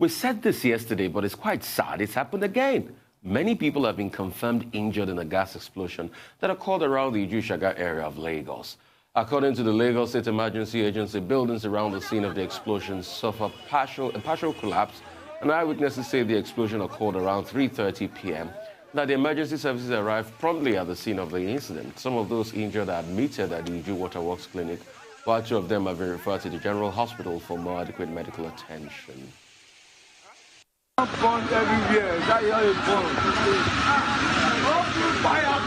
We said this yesterday, but it's quite sad. It's happened again. Many people have been confirmed injured in a gas explosion that occurred around the Iju-Shaga area of Lagos. According to the Lagos State Emergency Agency, buildings around the scene of the explosion suffered a partial collapse, and eyewitnesses say the explosion occurred around 3:30 p.m. That the emergency services arrived promptly at the scene of the incident. Some of those injured are admitted at the Iju Waterworks Clinic, while 2 of them have been referred to the General Hospital for more adequate medical attention. Burn everywhere. That here is burn. Fire,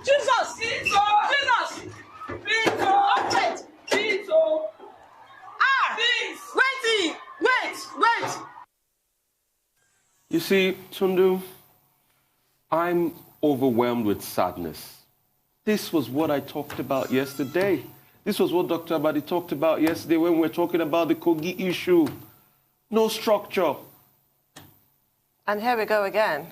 Jesus! Jesus! Please, oh! Wait! Please, oh! Ah! Please! Wait! You see, Tundu, I'm overwhelmed with sadness. This was what I talked about yesterday. This was what Dr. Abadi talked about yesterday when we were talking about the Kogi issue. No structure. And here we go again.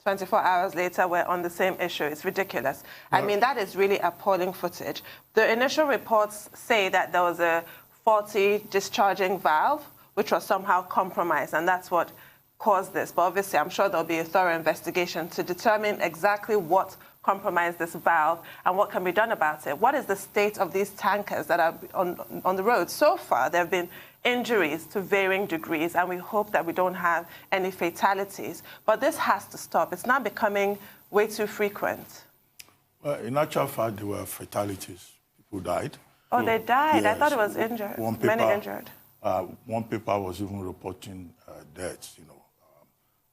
24 hours later, we're on the same issue. It's ridiculous. I mean, that is really appalling footage. The initial reports say that there was a faulty discharging valve, which was somehow compromised, and that's what caused this. But obviously, I'm sure there'll be a thorough investigation to determine exactly what compromised this valve and what can be done about it. What is the state of these tankers that are on the road? So far, there have been injuries to varying degrees, and we hope that we don't have any fatalities. But this has to stop. It's now becoming way too frequent. Well, in actual fact, there were fatalities. People died. Oh, they died? Yes. I thought it was injured. Many injured. One paper was even reporting deaths. You know,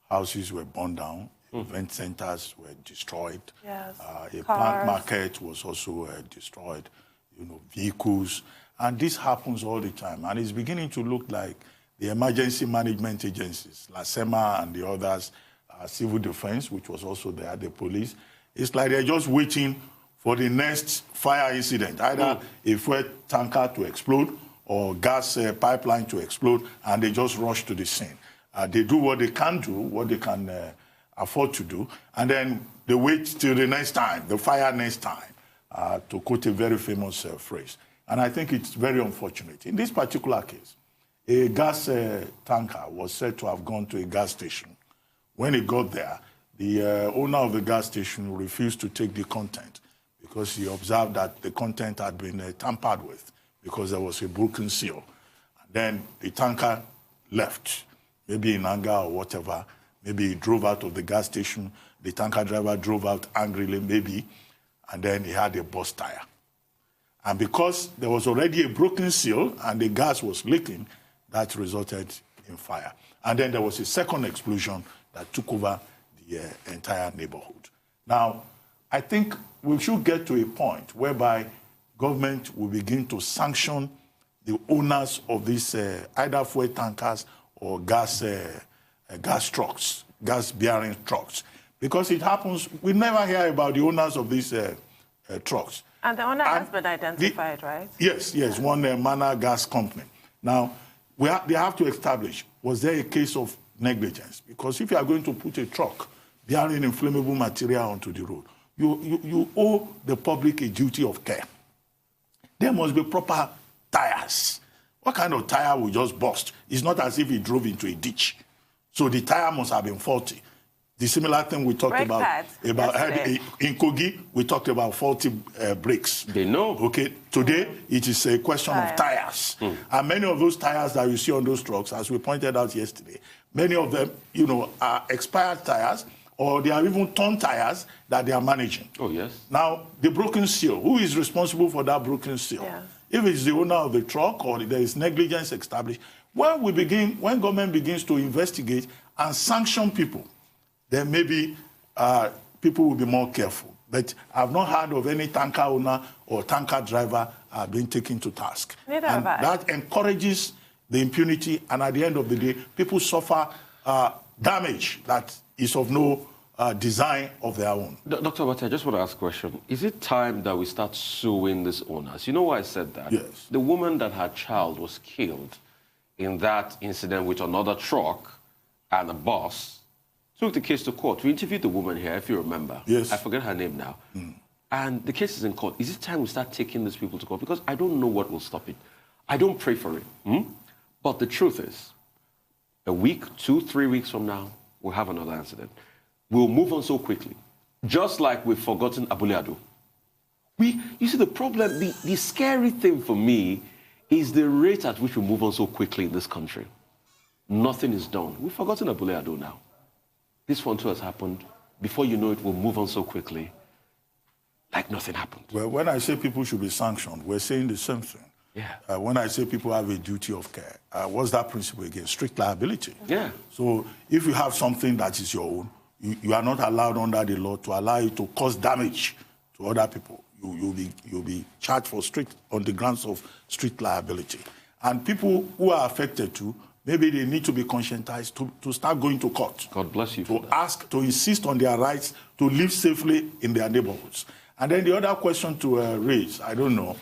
houses were burned down. Event centers were destroyed. Yes. A plant market was also destroyed. You know, vehicles. And this happens all the time. And it's beginning to look like the emergency management agencies, LASEMA and the others, civil defense, which was also there, the police. It's like they're just waiting for the next fire incident, either a fuel tanker to explode or gas pipeline to explode, and they just rush to the scene. They do what they can do, what they can afford to do, and then they wait till the next time, the fire next time, to quote a very famous phrase. And I think it's very unfortunate. In this particular case, a gas tanker was said to have gone to a gas station. When it got there, the owner of the gas station refused to take the content because he observed that the content had been tampered with because there was a broken seal. And then the tanker left, maybe in anger or whatever. Maybe he drove out of the gas station. The tanker driver drove out angrily, maybe, and then he had a burst tire. And because there was already a broken seal and the gas was leaking, that resulted in fire. And then there was a second explosion that took over the entire neighborhood. Now, I think we should get to a point whereby government will begin to sanction the owners of these either fuel tankers or gas trucks, gas-bearing trucks. Because it happens, we never hear about the owners of these trucks. And the owner has been identified, right? Yes, one Mana Gas Company. Now, they have to establish, was there a case of negligence? Because if you are going to put a truck bearing inflammable material onto the road, you owe the public a duty of care. There must be proper tires. What kind of tire will just burst? It's not as if he drove into a ditch. So the tire must have been faulty. The similar thing we talked about in Kogi, we talked about faulty brakes. They know. Okay, today it is a question of tires. And many of those tires that you see on those trucks, as we pointed out yesterday, many of them, you know, are expired tires, or they are even torn tires that they are managing. Oh, yes. Now, the broken seal, who is responsible for that broken seal? Yeah. If it's the owner of the truck or there is negligence established, when government begins to investigate and sanction people, then maybe people will be more careful. But I've not heard of any tanker owner or tanker driver being taken to task. Neither and have I. That encourages the impunity, and at the end of the day, people suffer damage that is of no design of their own. Dr. Abati, I just want to ask a question. Is it time that we start suing these owners? You know why I said that? Yes. The woman that her child was killed in that incident with another truck and a bus took the case to court. We interviewed the woman here, if you remember. Yes. I forget her name now. And the case is in court. Is it time we start taking these people to court? Because I don't know what will stop it. I don't pray for it. But the truth is, a week, 2, 3 weeks from now, we'll have another incident. We'll move on so quickly. Just like we've forgotten Abule Ado. You see, the problem, the scary thing for me is the rate at which we move on so quickly in this country. Nothing is done. We've forgotten Abule Ado now. This one too has happened. Before you know it, we'll move on so quickly, like nothing happened. Well, when I say people should be sanctioned, we're saying the same thing. Yeah. When I say people have a duty of care, what's that principle again? Strict liability. Yeah. So if you have something that is your own, you are not allowed under the law to allow it to cause damage to other people. You'll be charged for on the grounds of strict liability. And people who are affected too, maybe they need to be conscientized to start going to court. God bless you. To insist on their rights to live safely in their neighborhoods. And then the other question to raise, I don't know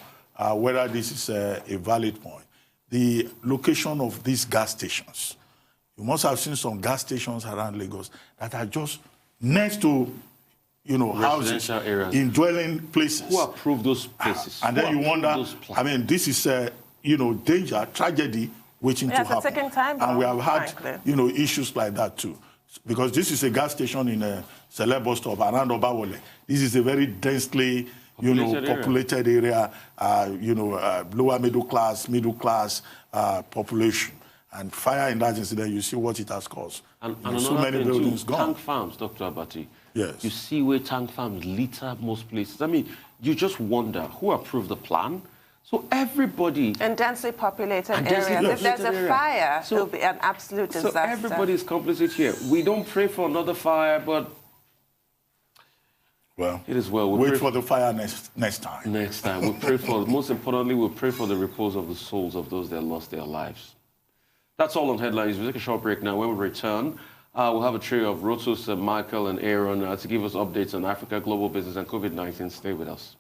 whether this is a valid point, the location of these gas stations. You must have seen some gas stations around Lagos that are just next to, houses, areas, in dwelling places. Who approved those places? And then you wonder, I mean, this is, danger, tragedy waiting to happen. It's a second time. And we have had, issues like that too. Because this is a gas station in a Celeb bus stop around Obawole. This is a very densely, populated area, lower middle class population. And fire in that incident, you see what it has caused. And so many buildings gone. Tank farms, Dr. Abati. Yes. You see where tank farms litter most places. I mean, you just wonder who approved the plan. So everybody... In densely populated areas. If there's a fire, it'll be an absolute disaster. So everybody is complicit here. We don't pray for another fire, but... Well, it is well. Wait for the fire next time. Next time. We pray for... Most importantly, we pray for the repose of the souls of those that lost their lives. That's all on Headlines. We'll take a short break now. When we return, we'll have a trio of Rotus, Michael, and Aaron to give us updates on Africa, global business, and COVID-19. Stay with us.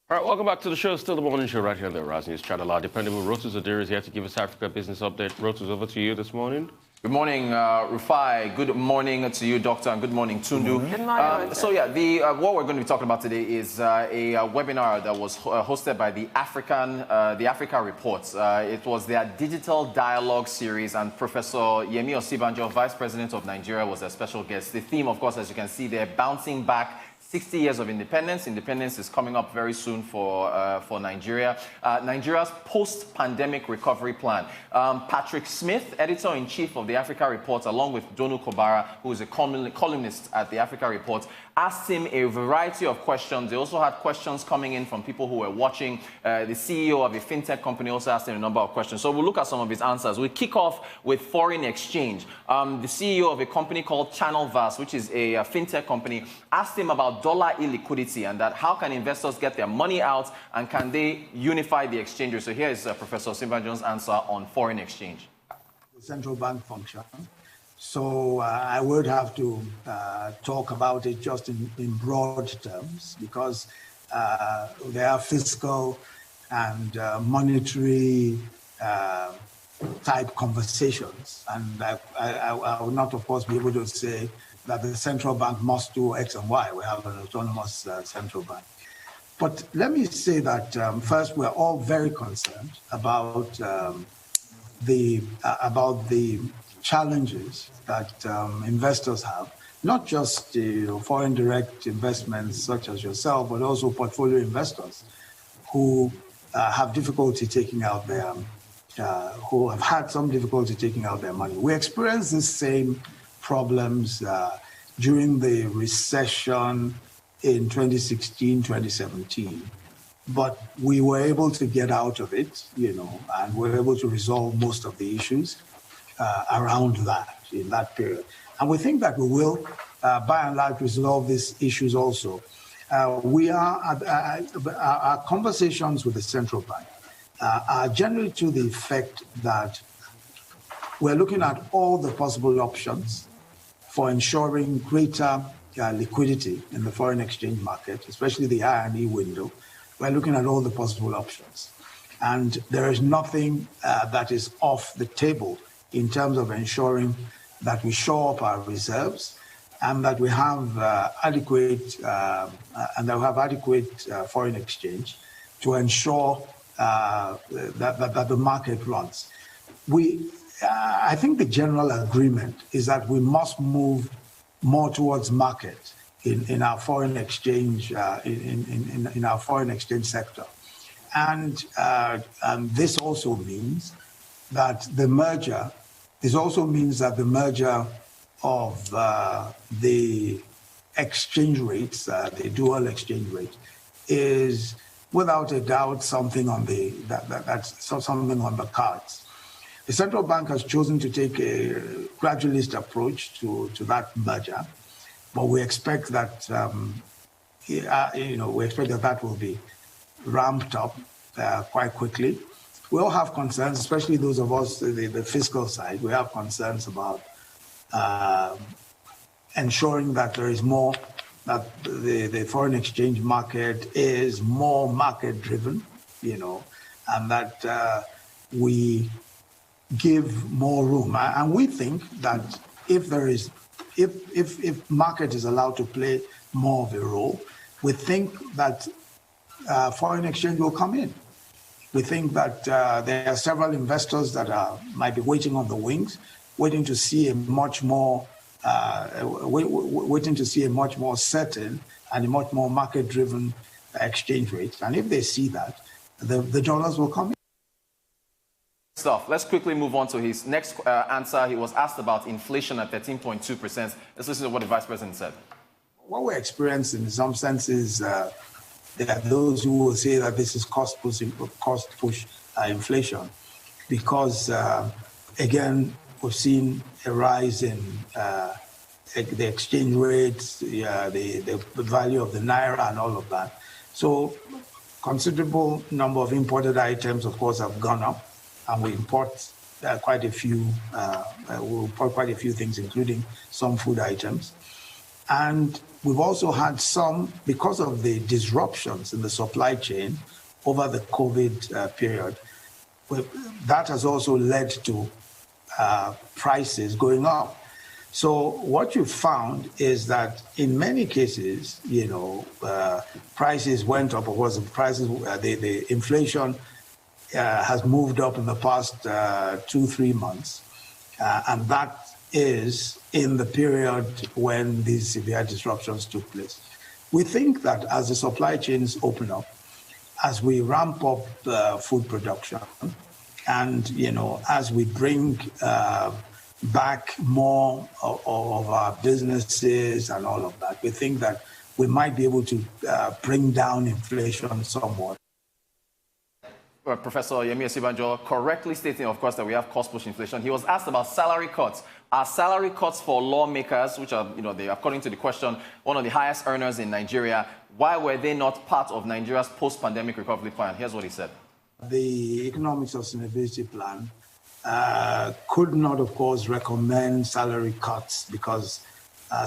All right, welcome back to the show. Still the morning show right here on the Rise News Channel. Our dependable Rotus Adira is here to give us Africa business update. Rotus, over to you this morning. Good morning, Rufai. Good morning to you, Doctor, and good morning, Tundu. Good morning. So, yeah, what we're going to be talking about today is a webinar that was hosted by the Africa Report. It was their digital dialogue series, and Professor Yemi Osibanjo, Vice President of Nigeria, was a special guest. The theme, of course, as you can see, they're bouncing back 60 years of independence. Independence is coming up very soon for Nigeria. Nigeria's post-pandemic recovery plan. Patrick Smith, editor-in-chief of the Africa Report, along with Donu Kobara, who is a columnist at the Africa Report, asked him a variety of questions. They also had questions coming in from people who were watching. The CEO of a fintech company also asked him a number of questions. So we'll look at some of his answers. We'll kick off with foreign exchange. The CEO of a company called Channelverse, which is a fintech company, asked him about dollar illiquidity and that how can investors get their money out and can they unify the exchange. So here is Professor Osibanjo's answer on foreign exchange. The central bank function. So I would have to talk about it just in broad terms because there are fiscal and monetary type conversations. And I will not, of course, be able to say that the central bank must do X and Y. We have an autonomous central bank. But let me say that first, we're all very concerned about the challenges that investors have, not just foreign direct investments such as yourself, but also portfolio investors who have difficulty taking out their, who have had some difficulty taking out their money. We experienced the same problems during the recession in 2016, 2017. But we were able to get out of it, and we were able to resolve most of the issues around that, in that period. And we think that we will, by and large, resolve these issues also. Our conversations with the central bank are generally to the effect that we're looking at all the possible options for ensuring greater liquidity in the foreign exchange market, especially the I&E window. We're looking at all the possible options. And there is nothing that is off the table in terms of ensuring that we shore up our reserves and that we have adequate foreign exchange to ensure that the market runs. I think the general agreement is that we must move more towards market in our foreign exchange in our foreign exchange sector, and this also means that the merger. This also means that the merger of the exchange rates, the dual exchange rate, is without a doubt something on that's something on the cards. The central bank has chosen to take a gradualist approach to that merger, but we expect that that will be ramped up quite quickly. We all have concerns, especially those of us, the fiscal side. We have concerns about ensuring that there is more, that the foreign exchange market is more market-driven, and that we give more room. And we think that if market is allowed to play more of a role, we think that foreign exchange will come in. We think that there are several investors that might be waiting on the wings, waiting to see a much more certain and a much more market-driven exchange rate. And if they see that, the dollars will come in. Let's quickly move on to his next answer. He was asked about inflation at 13.2%. Let's listen to what the Vice President said. What we're experiencing in some senses, there are those who will say that this is cost push inflation, because again, we've seen a rise in the exchange rates, the value of the naira and all of that. So considerable number of imported items, of course, have gone up, and we import quite a few things, including some food items. And we've also had some, because of the disruptions in the supply chain over the COVID period, that has also led to prices going up. So what you found is that in many cases, prices went up. Of course, the inflation has moved up in the past 2-3 months, and that is in the period when these severe disruptions took place. We think that as the supply chains open up, as we ramp up food production, and as we bring back more of our businesses and all of that, we think that we might be able to bring down inflation somewhat. Professor Yemi Osibanjo correctly stating, of course, that we have cost-push inflation. He was asked about salary cuts. Are salary cuts for lawmakers, which are, they, according to the question, one of the highest earners in Nigeria, why were they not part of Nigeria's post-pandemic recovery plan? Here's what he said. The Economic Sustainability Plan could not, of course, recommend salary cuts, because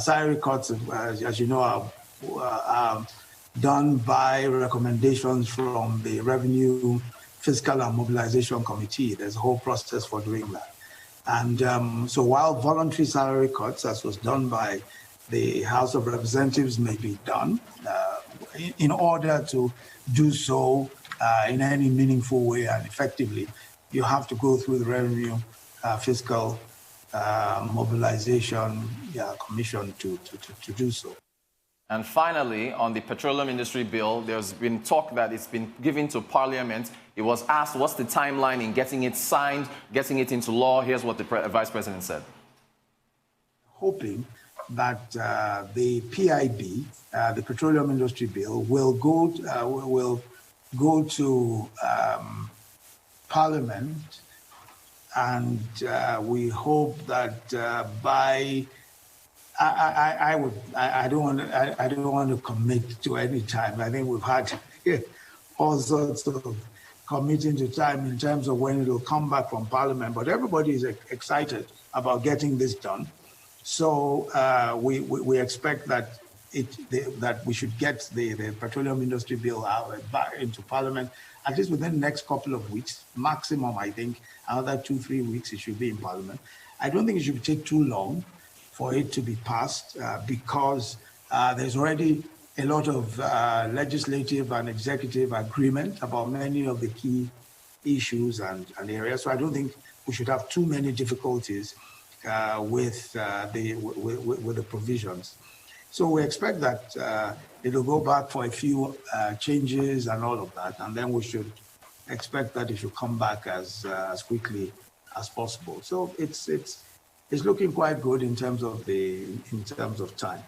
salary cuts, as you know, are done by recommendations from the Revenue, Fiscal and Mobilization Committee. There's a whole process for doing that. And so while voluntary salary cuts, as was done by the House of Representatives, may be done, in order to do so in any meaningful way and effectively, you have to go through the Revenue, Fiscal Mobilization Commission to do so. And finally, on the petroleum industry bill, there's been talk that it's been given to Parliament. It was asked, what's the timeline in getting it signed, getting it into law? Here's what the Vice President said. Hoping that the PIB, the petroleum industry bill, will go to Parliament, and we hope that by I don't want to commit to any time. I think we've had all sorts of committing to time in terms of when it will come back from Parliament. But everybody is excited about getting this done. So we expect that that we should get the petroleum industry bill back into Parliament, at least within the next couple of weeks, maximum, I think, another 2-3 weeks, it should be in Parliament. I don't think it should take too long for it to be passed because there's already a lot of legislative and executive agreement about many of the key issues and areas. So I don't think we should have too many difficulties with the provisions. So we expect that it'll go back for a few changes and all of that, and then we should expect that it should come back as quickly as possible. So it's looking quite good in terms of time.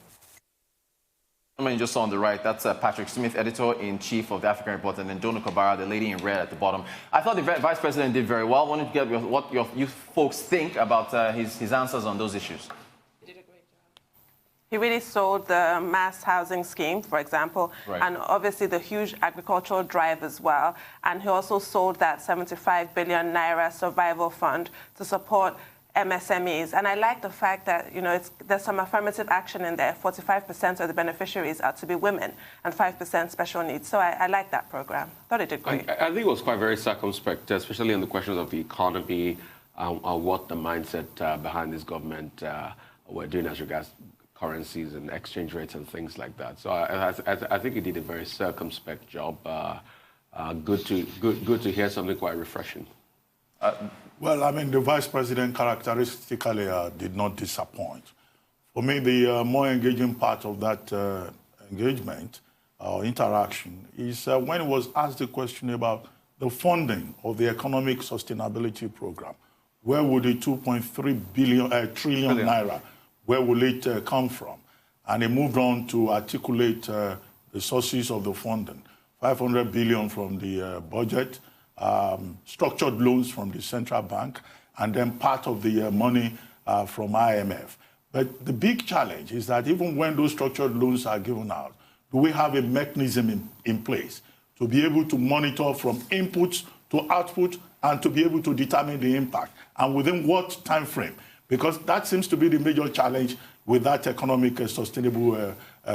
I mean, just on the right, that's Patrick Smith, editor-in-chief of the African Report, and then Dona Kobara, the lady in red at the bottom. I thought the vice president did very well. I wanted to get what you folks think about his answers on those issues. He did a great job. He really sold the mass housing scheme, for example, and obviously the huge agricultural drive as well. And he also sold that 75 billion naira survival fund to support MSMEs. And I like the fact that, there's some affirmative action in there. 45% of the beneficiaries are to be women and 5% special needs. So I like that program. Thought it did great. I think it was quite very circumspect, especially on the questions of the economy, what the mindset behind this government were doing as regards currencies and exchange rates and things like that. So I think he did a very circumspect job. Good to hear something quite refreshing. Well, I mean, the vice president characteristically did not disappoint. For me, the more engaging part of that engagement or interaction is when he was asked the question about the funding of the economic sustainability program. Where would the 2.3 trillion naira, where will it come from? And he moved on to articulate the sources of the funding. 500 billion from the budget, structured loans from the central bank, and then part of the money from IMF. But the big challenge is that even when those structured loans are given out, do we have a mechanism in place to be able to monitor from inputs to output and to be able to determine the impact, and within what time frame? Because that seems to be the major challenge with that economic sustainable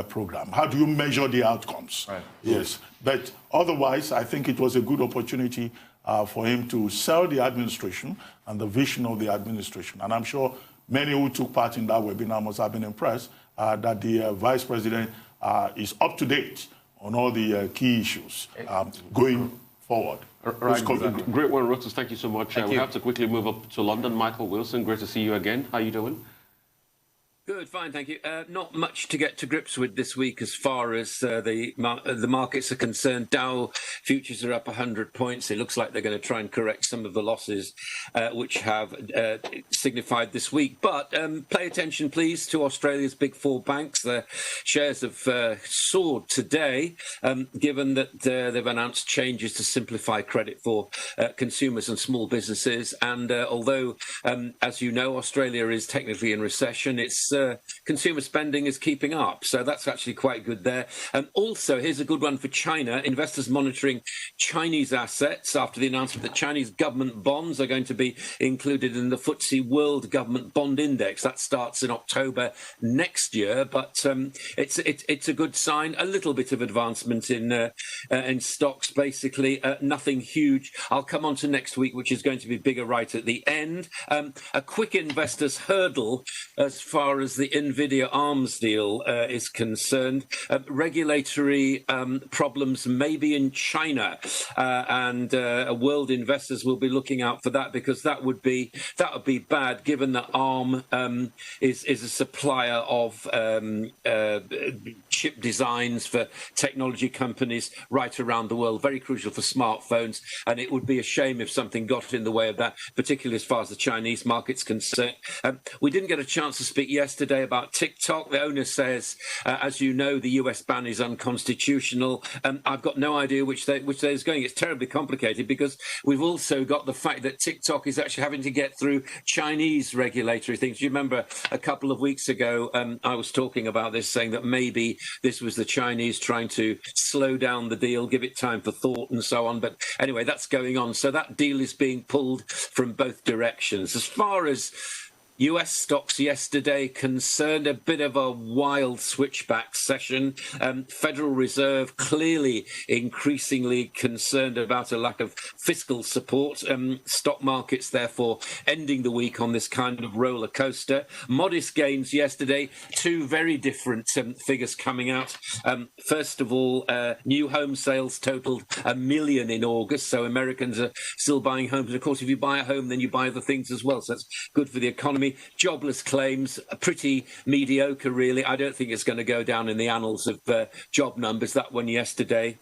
program. How do you measure the outcomes? Right. Yes, but otherwise, I think it was a good opportunity for him to sell the administration and the vision of the administration. And I'm sure many who took part in that webinar must have been impressed that the vice president is up to date on all the key issues going forward. Right. Great one, Rotus. Thank you so much. We have to quickly move up to London. Michael Wilson, great to see you again. How are you doing? Good, fine, thank you. Not much to get to grips with this week as far as the markets are concerned. Dow futures are up 100 points. It looks like they're going to try and correct some of the losses which have signified this week. But pay attention, please, to Australia's big four banks. Their shares have soared today, given that they've announced changes to simplify credit for consumers and small businesses. And although, as you know, Australia is technically in recession, its consumer spending is keeping up, so that's actually quite good there. Also, here's a good one for China. Investors monitoring Chinese assets after the announcement that Chinese government bonds are going to be included in the FTSE World Government Bond Index. That starts in October next year, but it's a good sign. A little bit of advancement in stocks, basically nothing huge. I'll come on to next week, which is going to be bigger right at the end. A quick investor's hurdle as far as the NVIDIA ARMS deal is concerned. Regulatory problems maybe in China, and world investors will be looking out for that, because that would be bad, given that ARM is a supplier of chip designs for technology companies right around the world, very crucial for smartphones, and it would be a shame if something got in the way of that, particularly as far as the Chinese market's concerned. We didn't get a chance to speak yesterday about TikTok. The owner says, as you know, the US ban is unconstitutional. I've got no idea which way it's going. It's terribly complicated, because we've also got the fact that TikTok is actually having to get through Chinese regulatory things. You remember a couple of weeks ago, I was talking about this, saying that maybe this was the Chinese trying to slow down the deal, give it time for thought and so on. But anyway, that's going on. So that deal is being pulled from both directions. As far as US stocks yesterday concerned, a bit of a wild switchback session. Federal Reserve clearly increasingly concerned about a lack of fiscal support. Stock markets, therefore, ending the week on this kind of roller coaster. Modest gains yesterday, two very different figures coming out. First of all, new home sales totaled 1 million in August, so Americans are still buying homes. And of course, if you buy a home, then you buy other things as well, so that's good for the economy. Jobless claims, pretty mediocre, really. I don't think it's going to go down in the annals of job numbers, that one yesterday.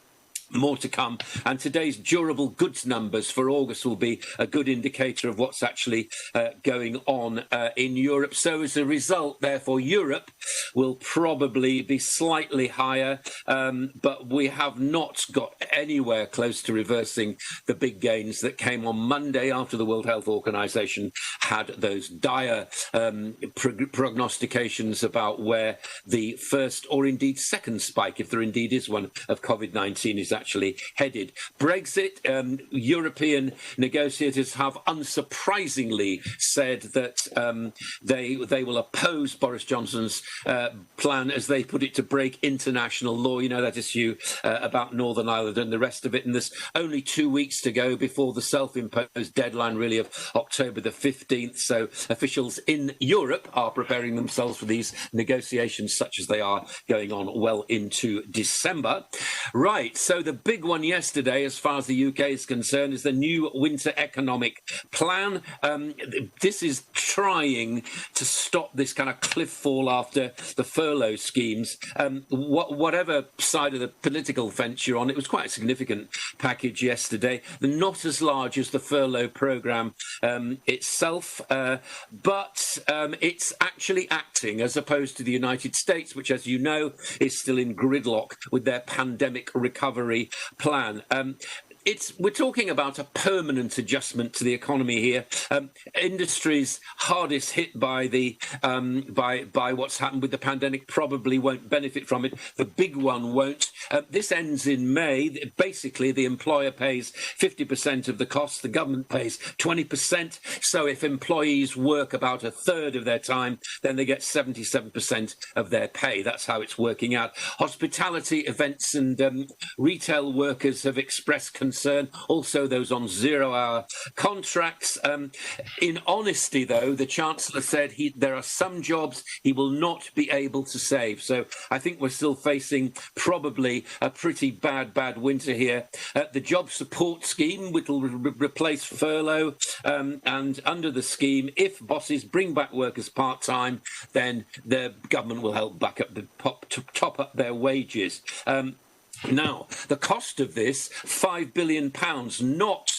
More to come. And today's durable goods numbers for August will be a good indicator of what's actually going on in Europe. So as a result, therefore, Europe will probably be slightly higher, but we have not got anywhere close to reversing the big gains that came on Monday after the World Health Organization had those dire prognostications about where the first or indeed second spike, if there indeed is one, of COVID-19 is actually headed. Brexit, European negotiators have unsurprisingly said that they will oppose Boris Johnson's plan, as they put it, to break international law. You know, that issue about Northern Ireland and the rest of it. And there's only 2 weeks to go before the self-imposed deadline, really, of October the 15th. So officials in Europe are preparing themselves for these negotiations, such as they are going on well into December. Right, so the big one yesterday, as far as the UK is concerned, is the new winter economic plan. This is trying to stop this kind of cliff fall after the furlough schemes. Whatever side of the political fence you're on, it was quite a significant package yesterday. Not as large as the furlough programme itself, but it's actually acting, as opposed to the United States, which, as you know, is still in gridlock with their pandemic recovery plan. We're talking about a permanent adjustment to the economy here. Industries hardest hit by the by what's happened with the pandemic probably won't benefit from it. The big one won't. This ends in May. Basically, the employer pays 50% of the costs. The government pays 20%. So if employees work about a third of their time, then they get 77% of their pay. That's how it's working out. Hospitality, events and retail workers have expressed concern, also those on zero-hour contracts. In honesty, though, the Chancellor said there are some jobs he will not be able to save. So I think we're still facing probably a pretty bad winter here. The job support scheme, which will replace furlough, and under the scheme, if bosses bring back workers part-time, then the government will help back up to top up their wages. Now, the cost of this, £5 billion, not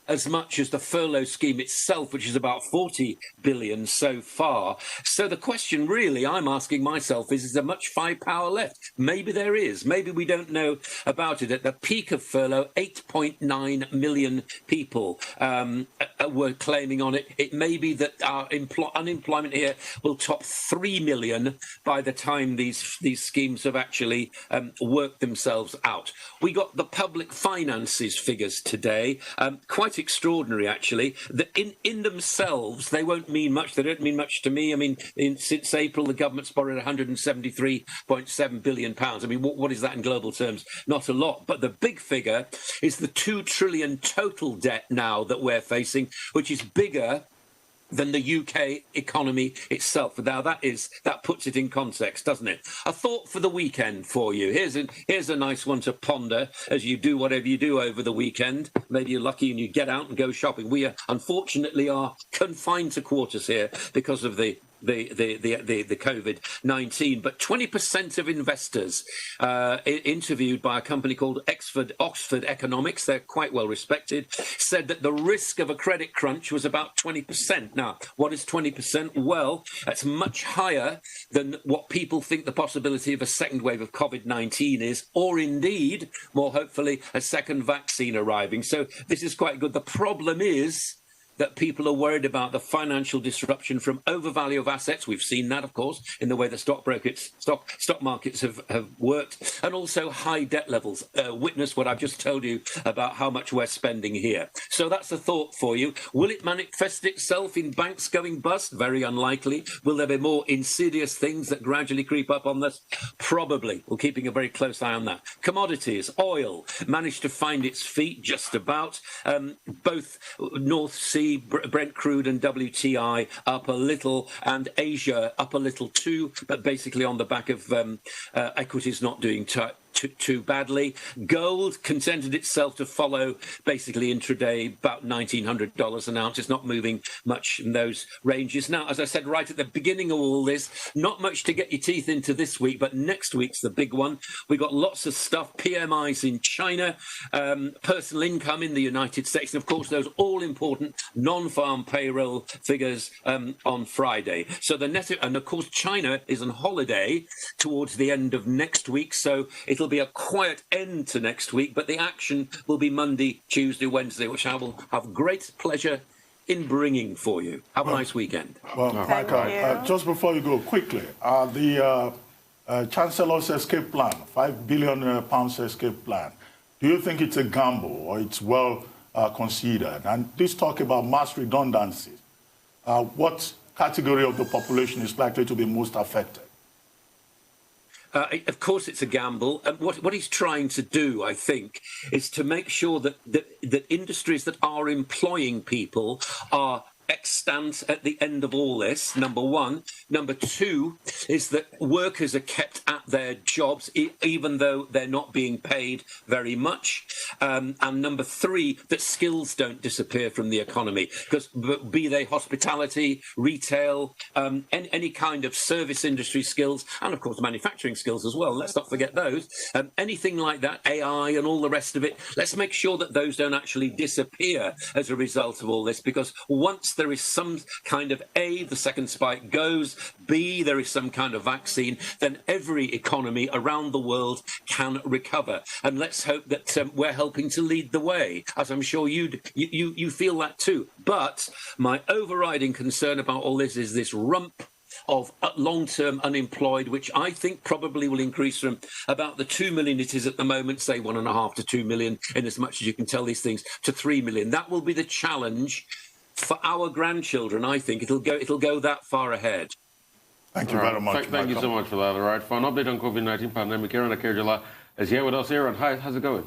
as much as the furlough scheme itself, which is about 40 billion so far. So the question really I'm asking myself is there much firepower left? Maybe there is. Maybe we don't know about it. At the peak of furlough, 8.9 million people were claiming on it. It may be that our unemployment here will top 3 million by the time these schemes have actually worked themselves out. We got the public finances figures today, quite extraordinary, actually. In themselves, they won't mean much. They don't mean much to me. I mean, since April, the government's borrowed £173.7 billion. I mean, what is that in global terms? Not a lot. But the big figure is the 2 trillion total debt now that we're facing, which is bigger than the UK economy itself. Now that puts it in context, doesn't it? A thought for the weekend for you. Here's a nice one to ponder as you do whatever you do over the weekend. Maybe you're lucky and you get out and go shopping. We unfortunately are confined to quarters here because of the COVID-19, but 20% of investors interviewed by a company called Oxford Economics, they're quite well respected, said that the risk of a credit crunch was about 20%. Now, what is 20%? Well, that's much higher than what people think the possibility of a second wave of COVID-19 is, or indeed, more hopefully, a second vaccine arriving. So this is quite good. The problem is that people are worried about the financial disruption from overvalue of assets. We've seen that, of course, in the way the stock markets have worked, and also high debt levels. Witness what I've just told you about how much we're spending here. So that's a thought for you. Will it manifest itself in banks going bust? Very unlikely. Will there be more insidious things that gradually creep up on this? Probably. We're keeping a very close eye on that. Commodities, oil, managed to find its feet just about. Both North Sea, Brent crude and WTI up a little, and Asia up a little too, but basically on the back of equities not doing too badly. Gold contented itself to follow basically intraday about $1,900 an ounce. It's not moving much in those ranges. Now, as I said right at the beginning of all this, not much to get your teeth into this week, but next week's the big one. We've got lots of stuff, PMIs in China, personal income in the United States, and of course those all-important non-farm payroll figures on Friday. So the net, and of course China is on holiday towards the end of next week, so it'll be a quiet end to next week, but the action will be Monday, Tuesday, Wednesday, which I will have great pleasure in bringing for you. Have a nice weekend. Well, Michael, just before you go, quickly, the Chancellor's escape plan, £5 billion escape plan, do you think it's a gamble or it's well considered? And this talk about mass redundancies, what category of the population is likely to be most affected? Of course, it's a gamble. And what he's trying to do, I think, is to make sure that industries that are employing people are extant at the end of all this, number one. Number two is that workers are kept at their jobs, even though they're not being paid very much. And number three, that skills don't disappear from the economy, because be they hospitality, retail, any kind of service industry skills, and of course manufacturing skills as well. Let's not forget those. Anything like that, AI and all the rest of it, let's make sure that those don't actually disappear as a result of all this, because once there is some kind of A, the second spike goes, B, there is some kind of vaccine, then every economy around the world can recover. And let's hope that we're helping to lead the way, as I'm sure you feel that too. But my overriding concern about all this is this rump of long-term unemployed, which I think probably will increase from about the 2 million it is at the moment, say 1.5 to 2 million, in as much as you can tell these things, to 3 million. That will be the challenge for our grandchildren. I think it'll go that far ahead. Thank you very much. Thank you so much for that. All right, for an update on COVID-19 pandemic, Aaron Akerjala is here with us. Aaron, hi, how's it going?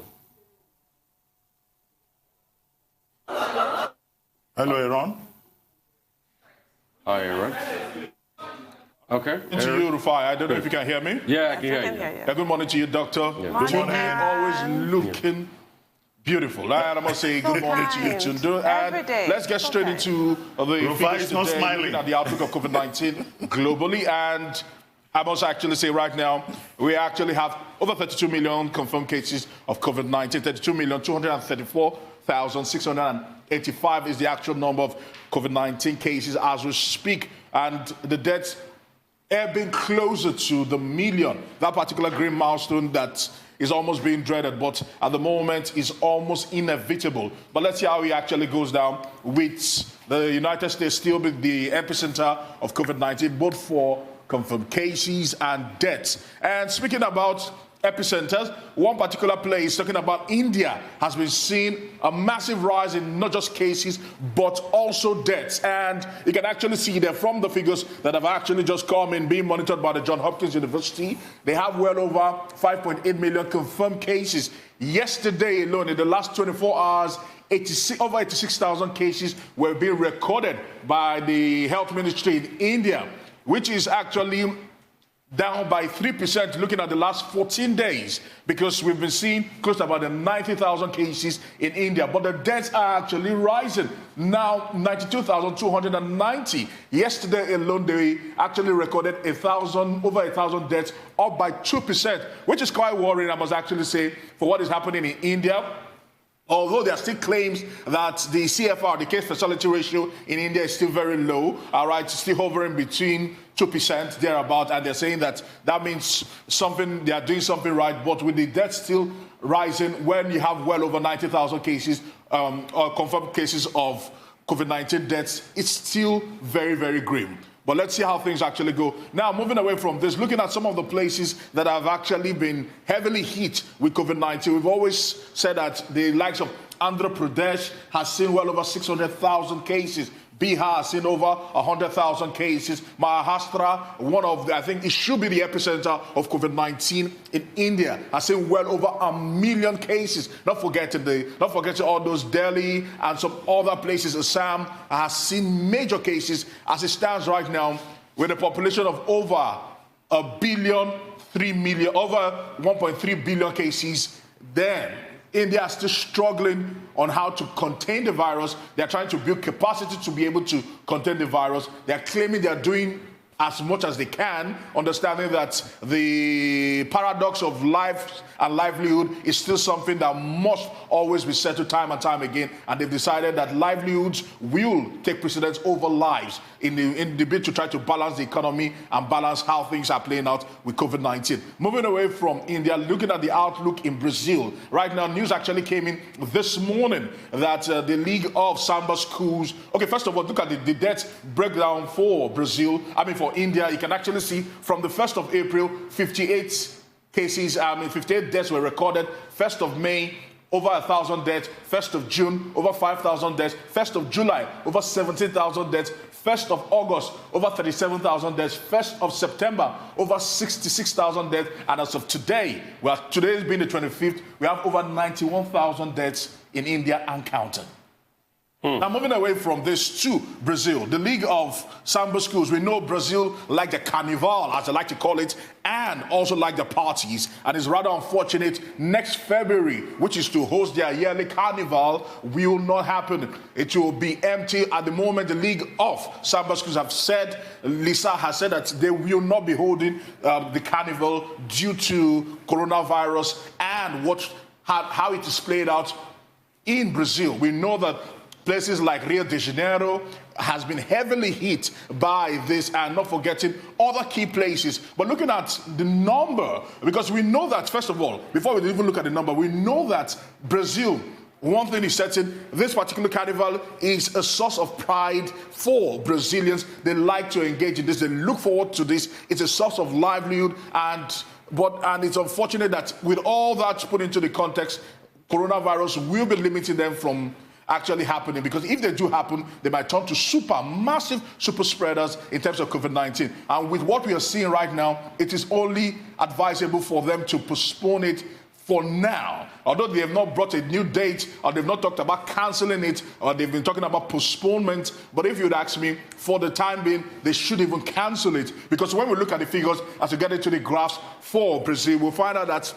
Hello, Aaron. Hi, Aaron. Okay. To you, Rufai. I don't know if you can hear me. Yeah, I can hear you. Yeah, good morning to you, Doctor. Yeah. Good morning. Always looking beautiful. I must say good morning to you, Tundu. And let's get straight into the figures today, looking at the outlook of COVID-19 globally. And I must actually say right now, we actually have over 32 million confirmed cases of COVID-19. 32,234,685 is the actual number of COVID-19 cases as we speak. And the deaths are being closer to the million, that particular green milestone that is almost being dreaded, but at the moment is almost inevitable. But let's see how it actually goes down, with the United States still being the epicenter of COVID-19, both for confirmed cases and deaths. And speaking about epicenters, one particular place, talking about India, has been seeing a massive rise in not just cases, but also deaths. And you can actually see there from the figures that have actually just come in, being monitored by the Johns Hopkins University. They have well over 5.8 million confirmed cases. Yesterday alone, in the last 24 hours, over 86,000 cases were being recorded by the health ministry in India, which is actually down by 3% looking at the last 14 days, because we've been seeing close to about 90,000 cases in India, but the deaths are actually rising. Now 92,290. Yesterday alone, they actually recorded over 1,000 deaths, up by 2%, which is quite worrying, I must actually say, for what is happening in India. Although there are still claims that the CFR, the case fatality ratio in India, is still very low, all right, still hovering between 2% thereabout, and they're saying that means they are doing something right. But with the deaths still rising, when you have well over 90,000 cases, or confirmed cases of COVID-19 deaths, it's still very, very grim. But let's see how things actually go. Now, moving away from this, looking at some of the places that have actually been heavily hit with COVID-19, we've always said that the likes of Andhra Pradesh has seen well over 600,000 cases. Bihar has seen over 100,000 cases. Maharashtra, one of I think it should be the epicenter of COVID-19 in India, has seen well over 1 million cases. Not forgetting all those Delhi and some other places. Assam has seen major cases as it stands right now, with a population of over 1.3 billion cases. Then India is still struggling on how to contain the virus. They're trying to build capacity to be able to contain the virus. They're claiming they're doing as much as they can, understanding that the paradox of life and livelihood is still something that must always be settled time and time again. And they've decided that livelihoods will take precedence over lives in the bid to try to balance the economy and balance how things are playing out with COVID-19. Moving away from India, looking at the outlook in Brazil. Right now, news actually came in this morning that the League of Samba Schools... Okay, first of all, look at the death breakdown for Brazil. For India, you can actually see from the 1st of April, 58 cases, 58 deaths were recorded. 1st of May, over 1,000 deaths. 1st of June, over 5,000 deaths. 1st of July, over 17,000 deaths. 1st of August, over 37,000 deaths. 1st of September, over 66,000 deaths. And as of today, today has been the 25th, we have over 91,000 deaths in India and counting. Now, moving away from this to Brazil, the League of Samba Schools. We know Brazil like the carnival, as they like to call it, and also like the parties. And it's rather unfortunate next February, which is to host their yearly carnival, will not happen. It will be empty. At the moment, the League of Samba Schools have said, Lisa has said that they will not be holding the carnival due to coronavirus and how it is played out in Brazil. We know that places like Rio de Janeiro has been heavily hit by this, and not forgetting other key places. But looking at the number, because we know that, first of all, before we even look at the number, we know that Brazil, one thing is certain, this particular carnival is a source of pride for Brazilians. They like to engage in this. They look forward to this. It's a source of livelihood, and it's unfortunate that with all that put into the context, coronavirus will be limiting them from actually happening, because if they do happen, they might turn to massive super spreaders in terms of COVID-19. And with what we are seeing right now, it is only advisable for them to postpone it for now. Although they have not brought a new date, or they've not talked about canceling it, or they've been talking about postponement. But if you'd ask me, for the time being, they should even cancel it. Because when we look at the figures, as we get into the graphs for Brazil, we'll find out that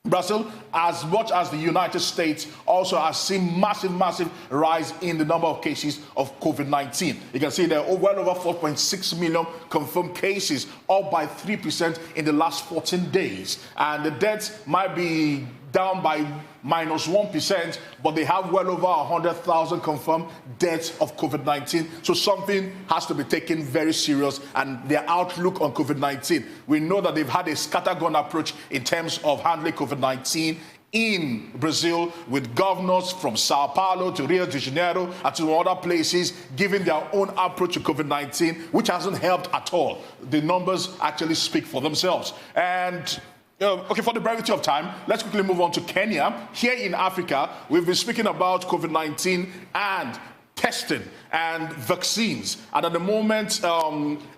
Brazil, as much as the United States, also has seen massive rise in the number of cases of COVID-19. You can see there are well over 4.6 million confirmed cases, up by 3% in the last 14 days. And the deaths might be down by -1%, but they have well over 100,000 confirmed deaths of COVID-19. So something has to be taken very serious, and their outlook on COVID-19. We know that they've had a scattergun approach in terms of handling COVID-19 in Brazil, with governors from Sao Paulo to Rio de Janeiro and to other places giving their own approach to COVID-19, which hasn't helped at all. The numbers actually speak for themselves. And okay, for the brevity of time, let's quickly move on to Kenya. Here in Africa, we've been speaking about COVID-19 and testing and vaccines. And at the moment,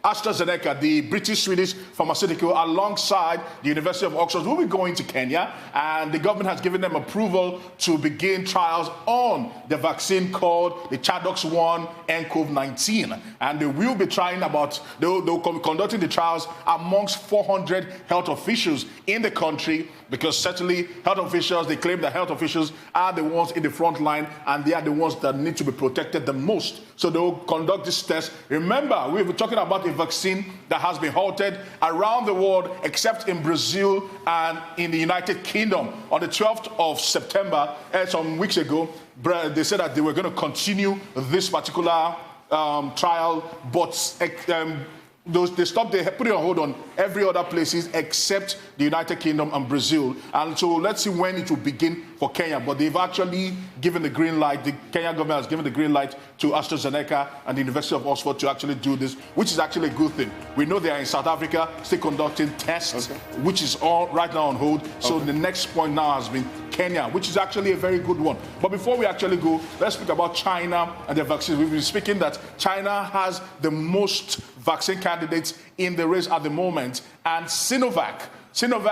AstraZeneca, the British-Swedish pharmaceutical, alongside the University of Oxford, will be going to Kenya. And the government has given them approval to begin trials on the vaccine called the Chadox-1 nCoV-19. And they will be trying they'll be conducting the trials amongst 400 health officials in the country, because certainly health officials, they claim that health officials are the ones in the front line, and they are the ones that need to be protected the most. So they will conduct this test. Remember, we were talking about a vaccine that has been halted around the world, except in Brazil and in the United Kingdom. On the 12th of September, some weeks ago, they said that they were going to continue this particular trial, but they stopped, they put it on hold on every other places except the United Kingdom and Brazil. And so let's see when it will begin for Kenya. But they've actually given the green light. The Kenya government has given the green light to AstraZeneca and the University of Oxford to actually do this, which is actually a good thing. We know they are in South Africa still conducting tests, which is all right now on hold. So the next point now has been Kenya, which is actually a very good one. But before we actually go, let's speak about China and the vaccines. We've been speaking that China has the most vaccine candidates in the race at the moment, and Sinovac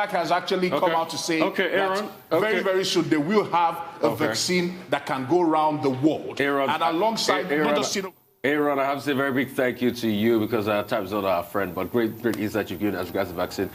has actually come out to say Aaron, that very, very soon they will have a vaccine that can go around the world. Aaron, and alongside, not just Sinovac. Aaron, I have to say a very big thank you to you because our time is not our friend, but great insight you've given as regards the vaccine.